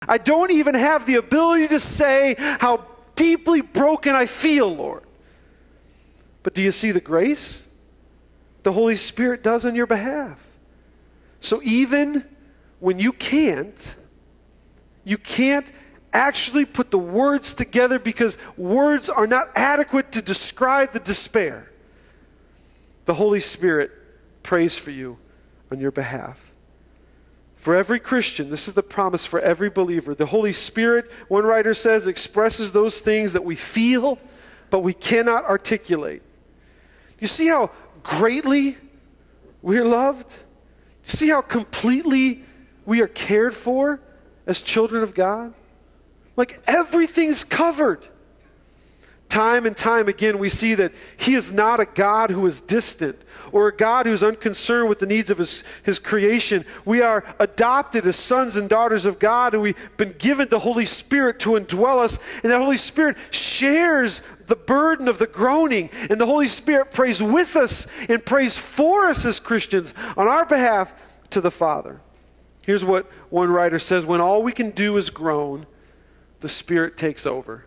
I don't even have the ability to say how deeply broken I feel, Lord. But do you see the grace the Holy Spirit does on your behalf? So even when you can't actually put the words together because words are not adequate to describe the despair, the Holy Spirit prays for you on your behalf. For every Christian, this is the promise for every believer. The Holy Spirit, one writer says, expresses those things that we feel, but we cannot articulate. You see how greatly we are loved? You see how completely we are cared for as children of God? Like everything's covered. Time and time again, we see that He is not a God who is distant or a God who's unconcerned with the needs of His creation. We are adopted as sons and daughters of God, and we've been given the Holy Spirit to indwell us, and that Holy Spirit shares the burden of the groaning, and the Holy Spirit prays with us and prays for us as Christians on our behalf to the Father. Here's what one writer says: when all we can do is groan, the Spirit takes over.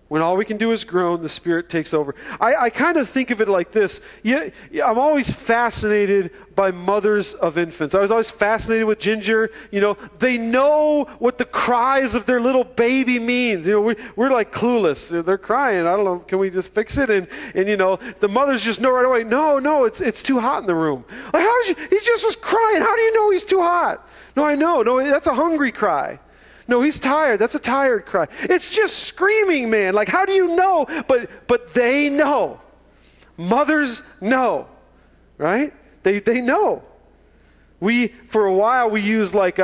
When all we can do is groan, the Spirit takes over. I kind of think of it like this. I'm always fascinated by mothers of infants. I was always fascinated with Ginger. You know, they know what the cries of their little baby means. You know, we're like clueless. They're crying. I don't know. Can we just fix it? And you know, the mothers just know right away. No, it's too hot in the room. Like, he just was crying. How do you know he's too hot? No, I know. No, that's a hungry cry. No, he's tired. That's a tired cry. It's just screaming, man. Like, how do you know? But they know. Mothers know, right? They know. For a while, we used like,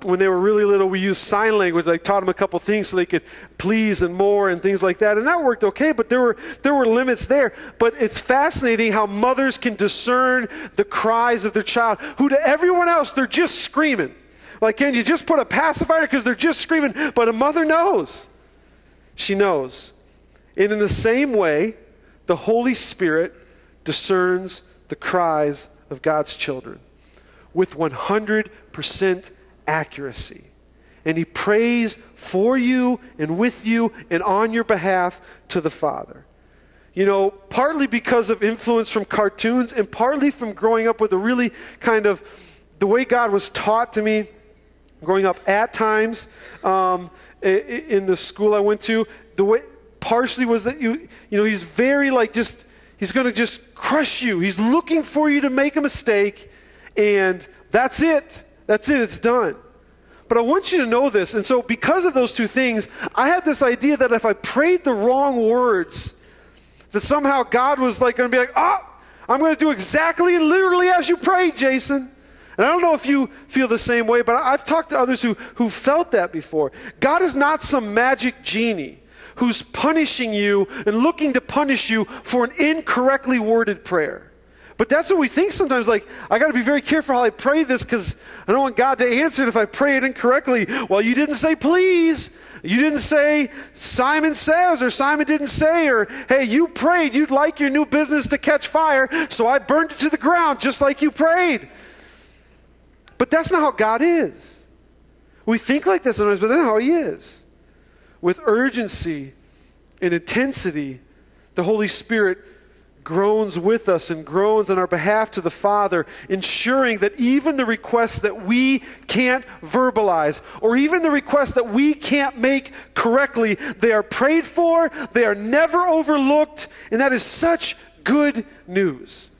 when they were really little, we used sign language. I taught them a couple things so they could please and more and things like that. And that worked okay, but there were limits there. But it's fascinating how mothers can discern the cries of their child, who to everyone else, they're just screaming. Like, can you just put a pacifier because they're just screaming? But a mother knows. She knows. And in the same way, the Holy Spirit discerns the cries of God's children with 100% accuracy. And He prays for you and with you and on your behalf to the Father. You know, partly because of influence from cartoons and partly from growing up with a really kind of, the way God was taught to me, growing up at times in the school I went to, the way partially was that you know, He's very like He's going to just crush you. He's looking for you to make a mistake, and that's it. That's it. It's done. But I want you to know this. And so because of those two things, I had this idea that if I prayed the wrong words, that somehow God was like going to be like, I'm going to do exactly and literally as you prayed, Jason. And I don't know if you feel the same way, but I've talked to others who felt that before. God is not some magic genie who's punishing you and looking to punish you for an incorrectly worded prayer. But that's what we think sometimes, like, I got to be very careful how I pray this because I don't want God to answer it if I pray it incorrectly. Well, you didn't say please. You didn't say Simon says, or Simon didn't say, or hey, you prayed you'd like your new business to catch fire, so I burned it to the ground just like you prayed. But that's not how God is. We think like that sometimes, but that's not how He is. With urgency and intensity, the Holy Spirit groans with us and groans on our behalf to the Father, ensuring that even the requests that we can't verbalize, or even the requests that we can't make correctly, they are prayed for, they are never overlooked, and that is such good news.